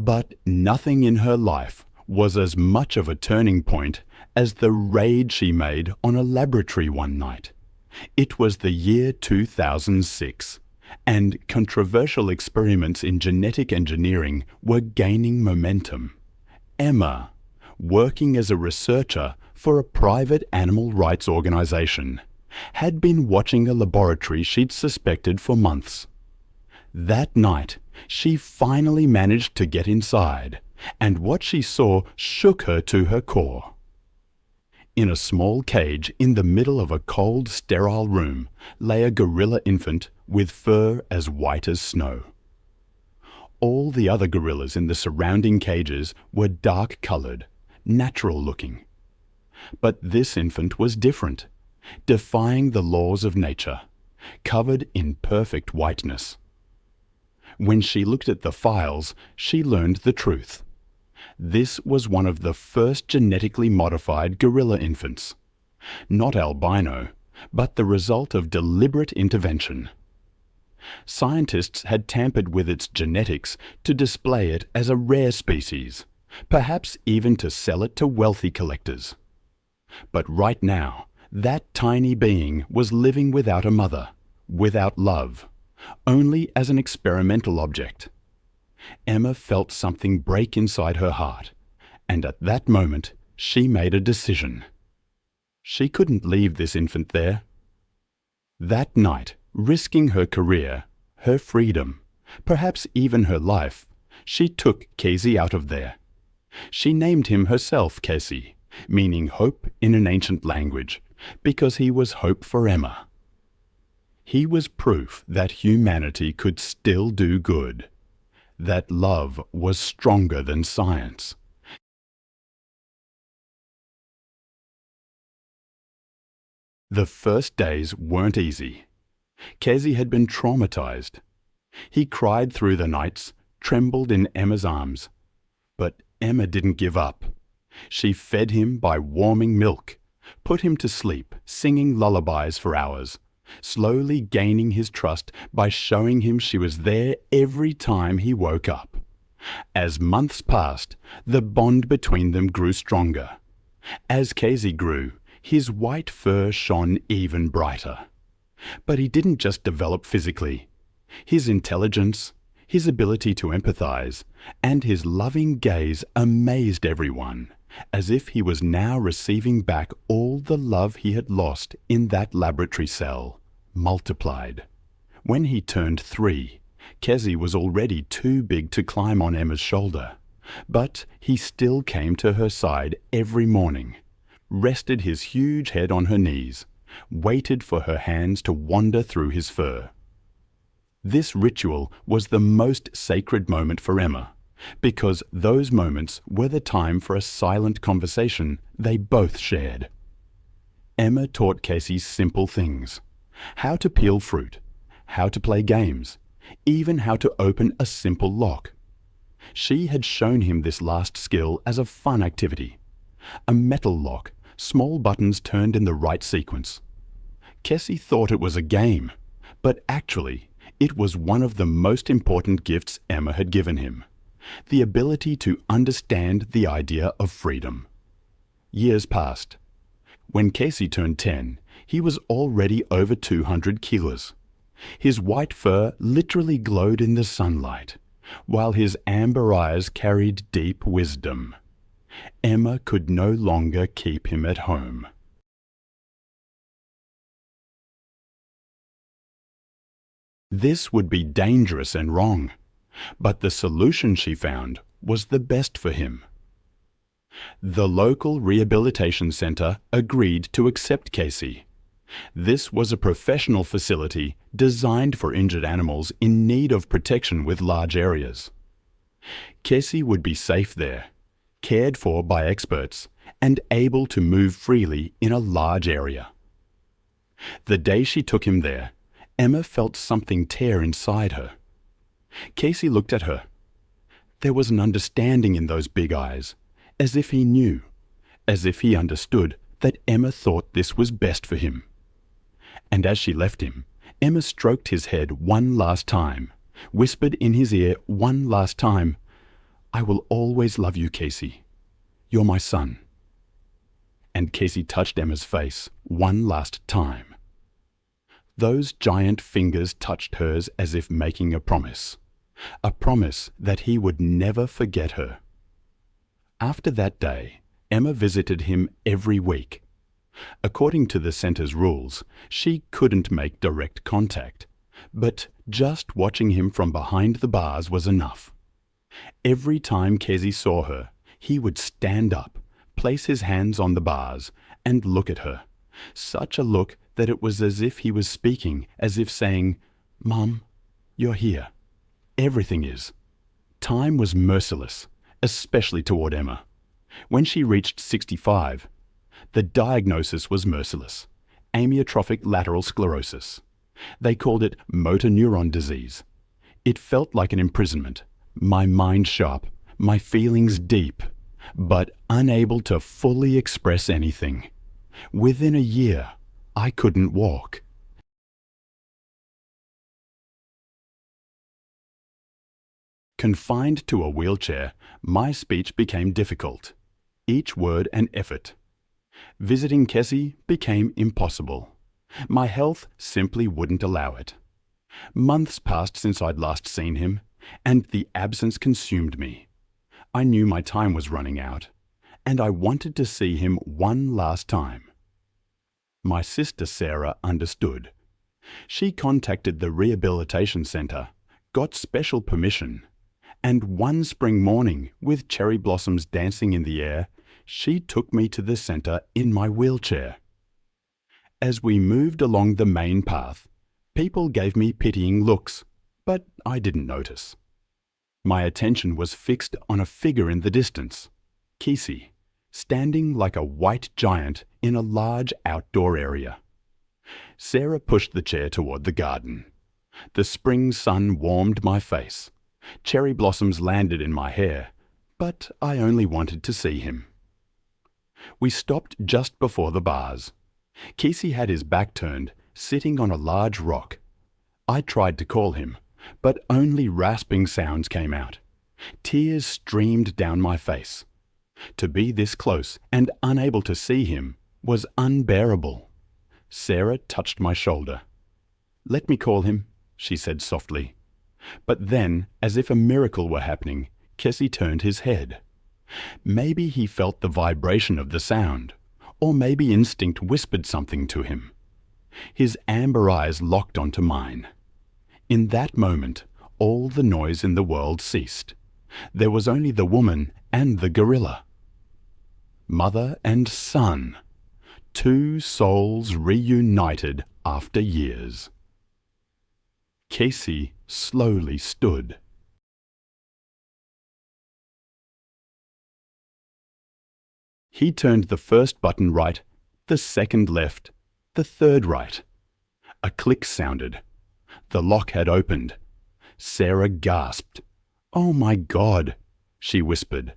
But nothing in her life was as much of a turning point as the raid she made on a laboratory one night. It was the year 2006, and controversial experiments in genetic engineering were gaining momentum. Emma, working as a researcher for a private animal rights organization, had been watching a laboratory she'd suspected for months. That night, she finally managed to get inside, and what she saw shook her to her core. In a small cage in the middle of a cold, sterile room lay a gorilla infant with fur as white as snow. All the other gorillas in the surrounding cages were dark-colored, natural-looking. But this infant was different, defying the laws of nature, covered in perfect whiteness. When she looked at the files, she learned the truth. This was one of the first genetically modified gorilla infants. Not albino, but the result of deliberate intervention. Scientists had tampered with its genetics to display it as a rare species, perhaps even to sell it to wealthy collectors. But right now, that tiny being was living without a mother, without love, only as an experimental object. Emma felt something break inside her heart, and at that moment she made a decision. She couldn't leave this infant there. That night, risking her career, her freedom, perhaps even her life, she took Kesi out of there. She named him herself Kesi, meaning hope in an ancient language, because he was hope for Emma. He was proof that humanity could still do good, that love was stronger than science. The first days weren't easy. Kesi had been traumatized. He cried through the nights, trembled in Emma's arms. But Emma didn't give up. She fed him by warming milk, put him to sleep, singing lullabies for hours, slowly gaining his trust by showing him she was there every time he woke up. As months passed, the bond between them grew stronger. As Kesi grew, his white fur shone even brighter. But he didn't just develop physically. His intelligence, his ability to empathize, and his loving gaze amazed everyone, as if he was now receiving back all the love he had lost in that laboratory cell, multiplied. When he turned 3, Kesi was already too big to climb on Emma's shoulder, but he still came to her side every morning, rested his huge head on her knees, waited for her hands to wander through his fur. This ritual was the most sacred moment for Emma, because those moments were the time for a silent conversation they both shared. Emma taught Kesi simple things: how to peel fruit, how to play games, even how to open a simple lock. She had shown him this last skill as a fun activity. A metal lock, small buttons turned in the right sequence. Kesi thought it was a game, but actually it was one of the most important gifts Emma had given him: the ability to understand the idea of freedom. Years passed. When Kesi turned 10, he was already over 200 kilos. His white fur literally glowed in the sunlight, while his amber eyes carried deep wisdom. Emma could no longer keep him at home. This would be dangerous and wrong, but the solution she found was the best for him. The local rehabilitation center agreed to accept Kesi. This was a professional facility designed for injured animals in need of protection with large areas. Kesi would be safe there, cared for by experts, and able to move freely in a large area. The day she took him there, Emma felt something tear inside her. Kesi looked at her. There was an understanding in those big eyes, as if he knew, as if he understood that Emma thought this was best for him. And as she left him, Emma stroked his head one last time, whispered in his ear one last time, I will always love you, Kesi. You're my son." And Kesi touched Emma's face one last time. Those giant fingers touched hers as if making a promise that he would never forget her. After that day, Emma visited him every week. According to the centre's rules, she couldn't make direct contact, but just watching him from behind the bars was enough. Every time Kesi saw her, he would stand up, place his hands on the bars, and look at her. Such a look that it was as if he was speaking, as if saying, "Mum, you're here. Everything is." Time was merciless, especially toward Emma. When she reached 65, the diagnosis was merciless: amyotrophic lateral sclerosis. They called it motor neuron disease. It felt like an imprisonment, my mind sharp, my feelings deep, but unable to fully express anything. Within a year, I couldn't walk. Confined to a wheelchair, my speech became difficult, each word an effort. Visiting Kesi became impossible. My health simply wouldn't allow it. Months passed since I'd last seen him, and the absence consumed me. I knew my time was running out, and I wanted to see him one last time. My sister Sarah understood. She contacted the Rehabilitation Centre, got special permission, and one spring morning, with cherry blossoms dancing in the air, she took me to the centre in my wheelchair. As we moved along the main path, people gave me pitying looks, but I didn't notice. My attention was fixed on a figure in the distance, Kesi, standing like a white giant in a large outdoor area. Sarah pushed the chair toward the garden. The spring sun warmed my face. Cherry blossoms landed in my hair, but I only wanted to see him. We stopped just before the bars. Kesi had his back turned, sitting on a large rock. I tried to call him, but only rasping sounds came out. Tears streamed down my face. To be this close and unable to see him was unbearable. Sarah touched my shoulder. "Let me call him," she said softly. But then, as if a miracle were happening, Kesi turned his head. Maybe he felt the vibration of the sound, or maybe instinct whispered something to him. His amber eyes locked onto mine. In that moment, all the noise in the world ceased. There was only the woman and the gorilla. Mother and son, two souls reunited after years. Kesi slowly stood. He turned the first button right, the second left, the third right. A click sounded. The lock had opened. Sarah gasped. "Oh my God," she whispered.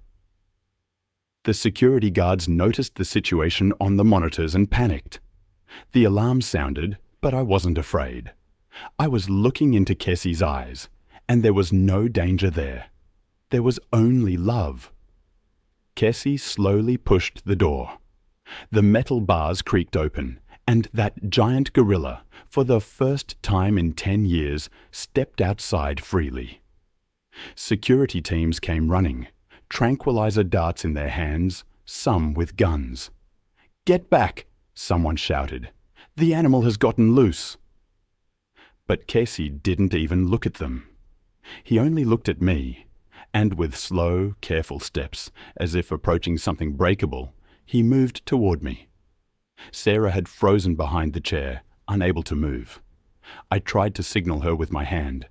The security guards noticed the situation on the monitors and panicked. The alarm sounded, but I wasn't afraid. I was looking into Kesi's eyes, and there was no danger there. There was only love. Kesi slowly pushed the door. The metal bars creaked open, and that giant gorilla, for the first time in 10 years, stepped outside freely. Security teams came running, tranquilizer darts in their hands, some with guns. "Get back!" someone shouted. "The animal has gotten loose." But Kesi didn't even look at them. He only looked at me, and with slow, careful steps, as if approaching something breakable, he moved toward me. Sarah had frozen behind the chair, unable to move. I tried to signal her with my hand.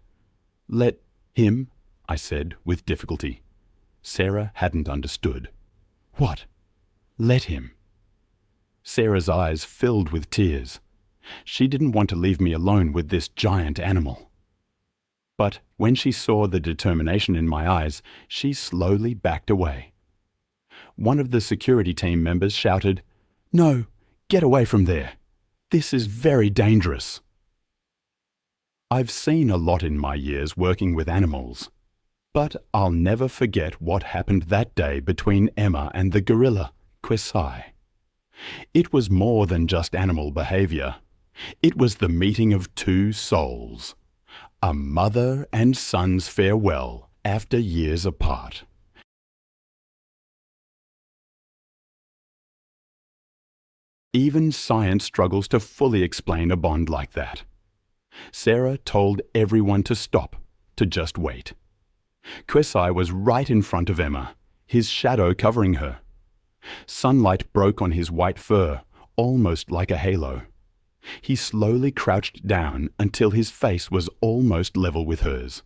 "Let him," I said with difficulty. Sarah hadn't understood. "What? Let him?" Sarah's eyes filled with tears. She didn't want to leave me alone with this giant animal. But when she saw the determination in my eyes, she slowly backed away. One of the security team members shouted, "No, get away from there. This is very dangerous." I've seen a lot in my years working with animals. But I'll never forget what happened that day between Emma and the gorilla, Kesi. It was more than just animal behavior. It was the meeting of two souls, a mother and son's farewell after years apart. Even science struggles to fully explain a bond like that. Sarah told everyone to stop, to just wait. Kesi was right in front of Emma, his shadow covering her. Sunlight broke on his white fur, almost like a halo. He slowly crouched down until his face was almost level with hers.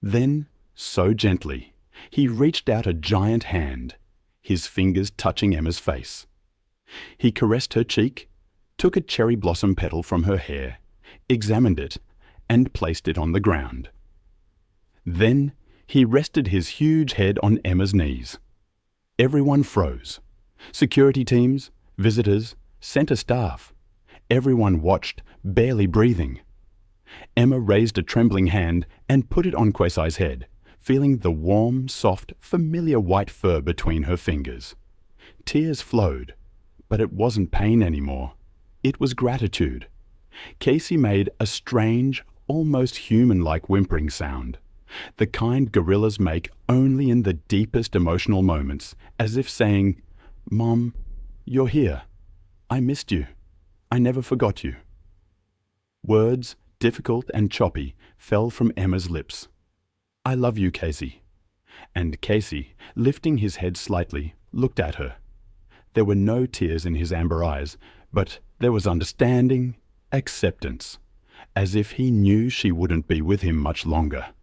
Then, so gently, he reached out a giant hand, his fingers touching Emma's face. He caressed her cheek, took a cherry blossom petal from her hair, examined it, and placed it on the ground. Then he rested his huge head on Emma's knees. Everyone froze. Security teams, visitors, centre staff. Everyone watched, barely breathing. Emma raised a trembling hand and put it on Kwesi's head, feeling the warm, soft, familiar white fur between her fingers. Tears flowed, but it wasn't pain anymore. It was gratitude. Kesi made a strange, almost human-like whimpering sound, the kind gorillas make only in the deepest emotional moments, as if saying, "Mom, you're here. I missed you. I never forgot you." Words, difficult and choppy, fell from Emma's lips. "I love you, Kesi." And Kesi, lifting his head slightly, looked at her. There were no tears in his amber eyes, but there was understanding, acceptance, as if he knew she wouldn't be with him much longer.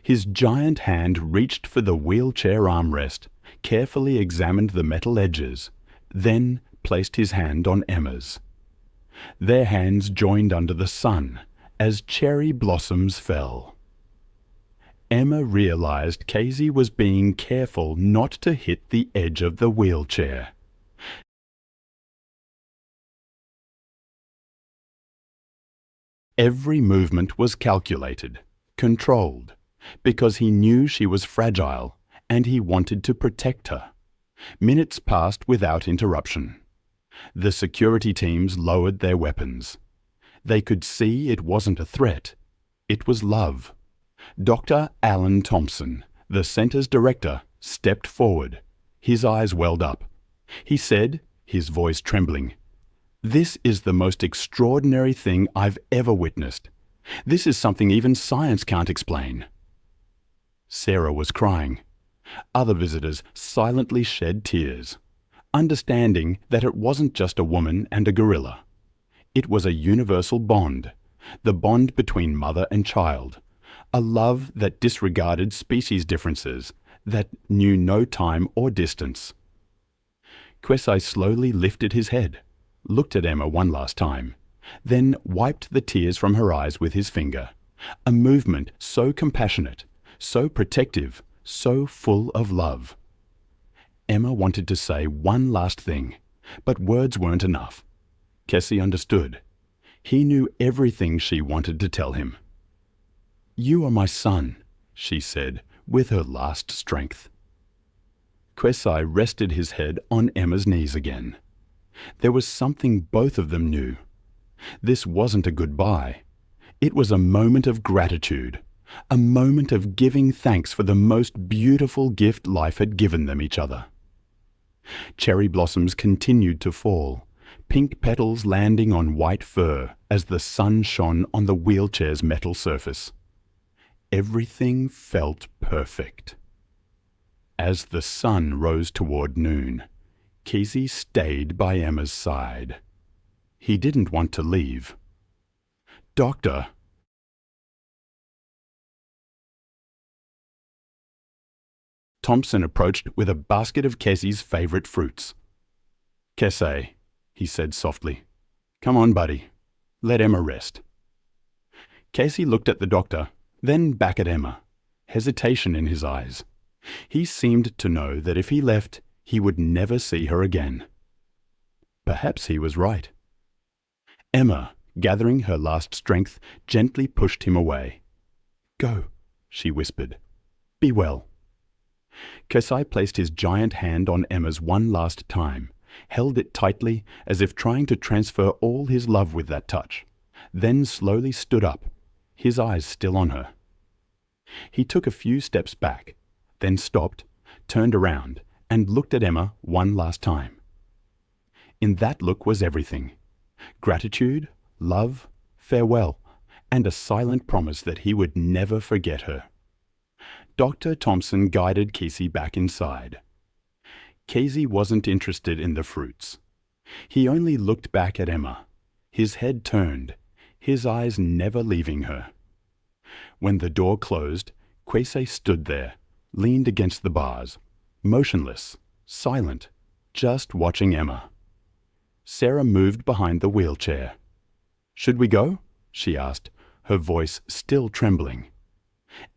His giant hand reached for the wheelchair armrest, carefully examined the metal edges, then placed his hand on Emma's. Their hands joined under the sun as cherry blossoms fell. Emma realized Kesi was being careful not to hit the edge of the wheelchair. Every movement was calculated, controlled, because he knew she was fragile and he wanted to protect her. Minutes passed without interruption. The security teams lowered their weapons. They could see it wasn't a threat. It was love. Dr. Alan Thompson, the center's director, stepped forward. His eyes welled up. He said, his voice trembling, "This is the most extraordinary thing I've ever witnessed. This is something even science can't explain." Sarah was crying. Other visitors silently shed tears, understanding that it wasn't just a woman and a gorilla. It was a universal bond, the bond between mother and child, a love that disregarded species differences, that knew no time or distance. Kesi slowly lifted his head, looked at Emma one last time, then wiped the tears from her eyes with his finger, a movement so compassionate, so protective, so full of love. Emma wanted to say one last thing, but words weren't enough. Kesi understood. He knew everything she wanted to tell him. "You are my son," she said, with her last strength. Kesi rested his head on Emma's knees again. There was something both of them knew. This wasn't a goodbye. It was a moment of gratitude, a moment of giving thanks for the most beautiful gift life had given them each other. Cherry blossoms continued to fall, pink petals landing on white fur as the sun shone on the wheelchair's metal surface. Everything felt perfect. As the sun rose toward noon, Kesi stayed by Emma's side. He didn't want to leave. "Doctor," Thompson approached with a basket of Kesi's favorite fruits. "Kesi," he said softly, "come on, buddy. Let Emma rest." Kesi looked at the doctor, then back at Emma, hesitation in his eyes. He seemed to know that if he left, he would never see her again. Perhaps he was right. Emma, gathering her last strength, gently pushed him away. "Go," she whispered. Be well. Kesi placed his giant hand on Emma's one last time, held it tightly as if trying to transfer all his love with that touch, then slowly stood up, his eyes still on her. He took a few steps back, then stopped, turned around, and looked at Emma one last time. In that look was everything: gratitude, love, farewell, and a silent promise that he would never forget her. Dr. Thompson guided Kesi back inside. Kesi wasn't interested in the fruits. He only looked back at Emma, his head turned, his eyes never leaving her. When the door closed, Kesi stood there, leaned against the bars, motionless, silent, just watching Emma. Sarah moved behind the wheelchair. Should we go? She asked, her voice still trembling.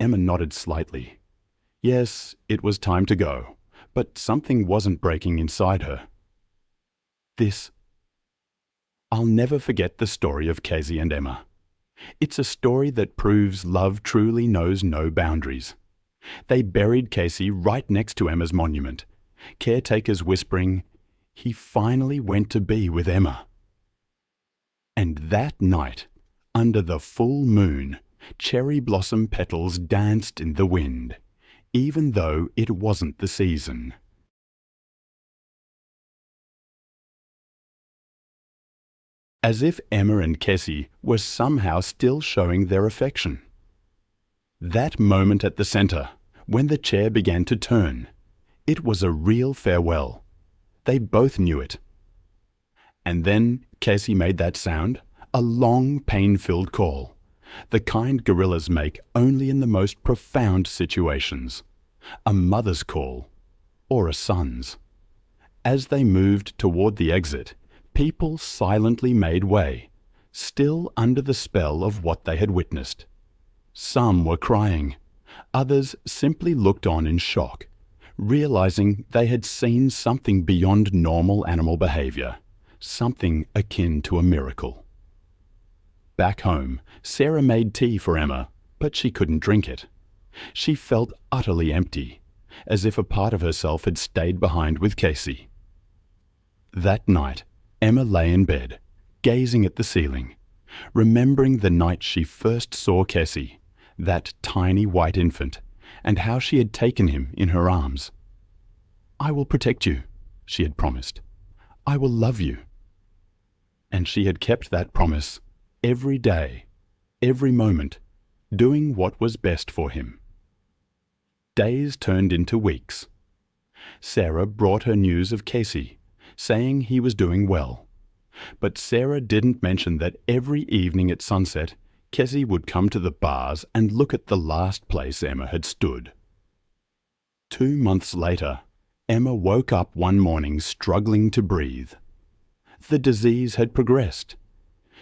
Emma nodded slightly. Yes, it was time to go, but something wasn't breaking inside her. I'll never forget the story of Kesi and Emma. It's a story that proves love truly knows no boundaries. They buried Kesi right next to Emma's monument, caretakers whispering, "He finally went to be with Emma." And that night, under the full moon, cherry blossom petals danced in the wind, even though it wasn't the season. As if Emma and Kesi were somehow still showing their affection. That moment at the centre, when the chair began to turn, it was a real farewell. They both knew it. And then Kesi made that sound, a long, pain-filled call, the kind gorillas make only in the most profound situations, a mother's call, or a son's. As they moved toward the exit, people silently made way, still under the spell of what they had witnessed. Some were crying, others simply looked on in shock, realizing they had seen something beyond normal animal behavior, something akin to a miracle. Back home, Sarah made tea for Emma, but she couldn't drink it. She felt utterly empty, as if a part of herself had stayed behind with Kesi. That night, Emma lay in bed, gazing at the ceiling, remembering the night she first saw Kesi, that tiny white infant, and how she had taken him in her arms. "I will protect you," she had promised. "I will love you." And she had kept that promise every day, every moment, doing what was best for him. Days turned into weeks. Sarah brought her news of Kesi, saying he was doing well. But Sarah didn't mention that every evening at sunset, Kesi would come to the bars and look at the last place Emma had stood. 2 months later, Emma woke up one morning struggling to breathe. The disease had progressed.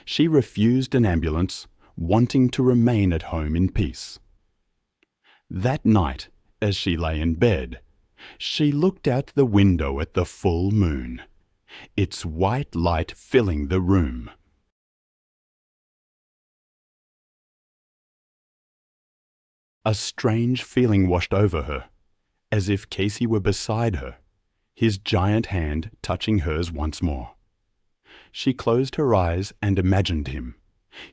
She refused an ambulance, wanting to remain at home in peace. That night, as she lay in bed, she looked out the window at the full moon, its white light filling the room. A strange feeling washed over her, as if Kesi were beside her, his giant hand touching hers once more. She closed her eyes and imagined him,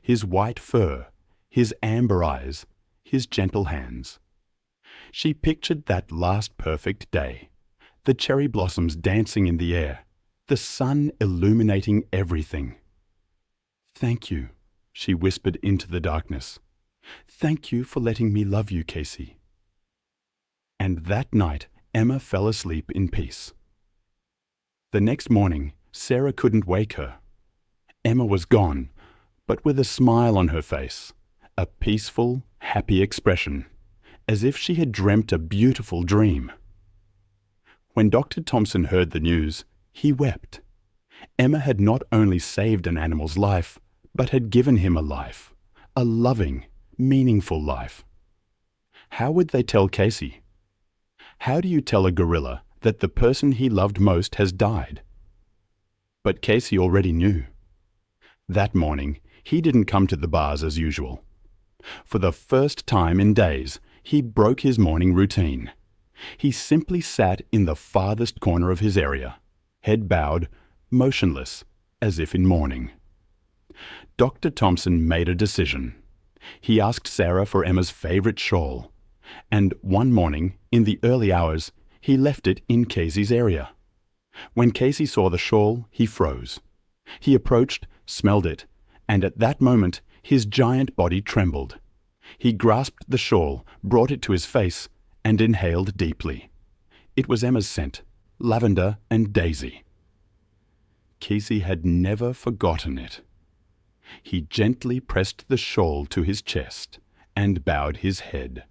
his white fur, his amber eyes, his gentle hands. She pictured that last perfect day, the cherry blossoms dancing in the air, the sun illuminating everything. "Thank you," she whispered into the darkness. "Thank you for letting me love you, Kesi." And that night, Emma fell asleep in peace. The next morning, Sarah couldn't wake her. Emma was gone, but with a smile on her face, a peaceful, happy expression, as if she had dreamt a beautiful dream. When Dr. Thompson heard the news, he wept. Emma had not only saved an animal's life, but had given him a life, a loving, meaningful life. How would they tell Kesi? How do you tell a gorilla that the person he loved most has died? But Kesi already knew. That morning, he didn't come to the bars as usual. For the first time in days, He broke his morning routine. He simply sat in the farthest corner of his area, head bowed, motionless, as if in mourning. Dr. Thompson made a decision. He asked Sarah for Emma's favorite shawl, and one morning, in the early hours, he left it in Kesi's area. When Kesi saw the shawl, he froze. He approached, smelled it, and at that moment his giant body trembled. He grasped the shawl, brought it to his face, and inhaled deeply. It was Emma's scent, lavender and daisy. Kesi had never forgotten it. He gently pressed the shawl to his chest and bowed his head.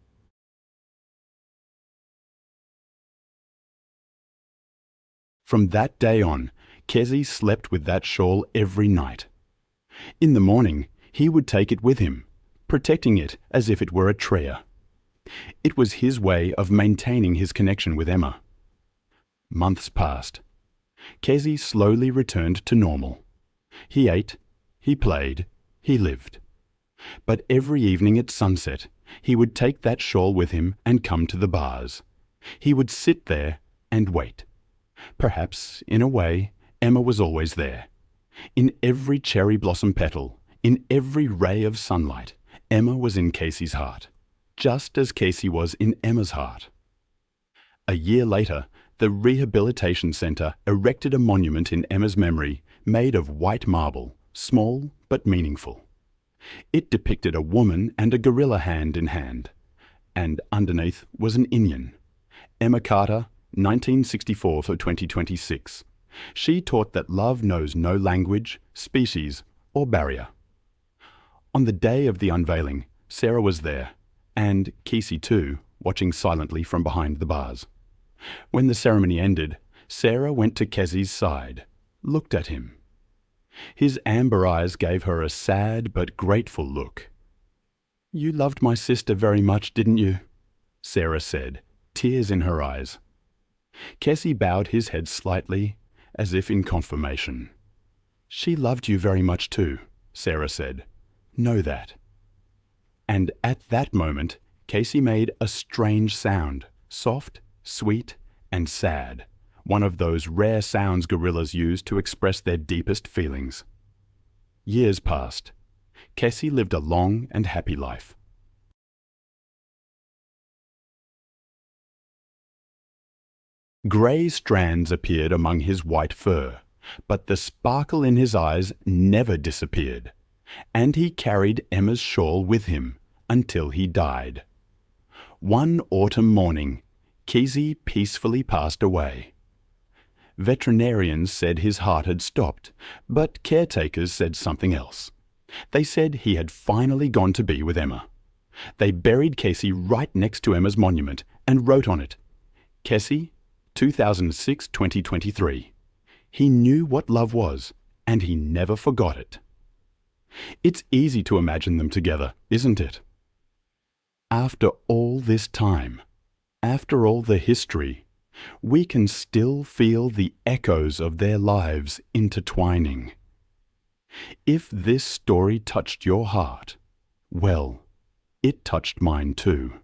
From that day on, Kesi slept with that shawl every night. In the morning, he would take it with him, protecting it as if it were a treasure. It was his way of maintaining his connection with Emma. Months passed. Kesi slowly returned to normal. He ate, he played, he lived. But every evening at sunset, he would take that shawl with him and come to the bars. He would sit there and wait. Perhaps, in a way, Emma was always there. In every cherry blossom petal, in every ray of sunlight, Emma was in Kesi's heart, just as Kesi was in Emma's heart. A year later, the Rehabilitation Centre erected a monument in Emma's memory made of white marble, small but meaningful. It depicted a woman and a gorilla hand in hand, and underneath was an Indian. Emma Carter, 1964 to 2026. She taught that love knows no language, species, or barrier. On the day of the unveiling, Sarah was there, and Kesi too, watching silently from behind the bars. When the ceremony ended, Sarah went to Kesi's side, looked at him. His amber eyes gave her a sad but grateful look. "You loved my sister very much, didn't you?" Sarah said, tears in her eyes. Kesi bowed his head slightly, as if in confirmation. "She loved you very much too," Sarah said. "Know that." And at that moment, Kesi made a strange sound, soft, sweet, and sad, one of those rare sounds gorillas use to express their deepest feelings. Years passed. Kesi lived a long and happy life. Grey strands appeared among his white fur, but the sparkle in his eyes never disappeared, and he carried Emma's shawl with him until he died. One autumn morning, Kesi peacefully passed away. Veterinarians said his heart had stopped, but caretakers said something else. They said he had finally gone to be with Emma. They buried Kesi right next to Emma's monument and wrote on it, "Kesi, 2006-2023. He knew what love was, and he never forgot it." It's easy to imagine them together, isn't it? After all this time, after all the history, we can still feel the echoes of their lives intertwining. If this story touched your heart, well, it touched mine too.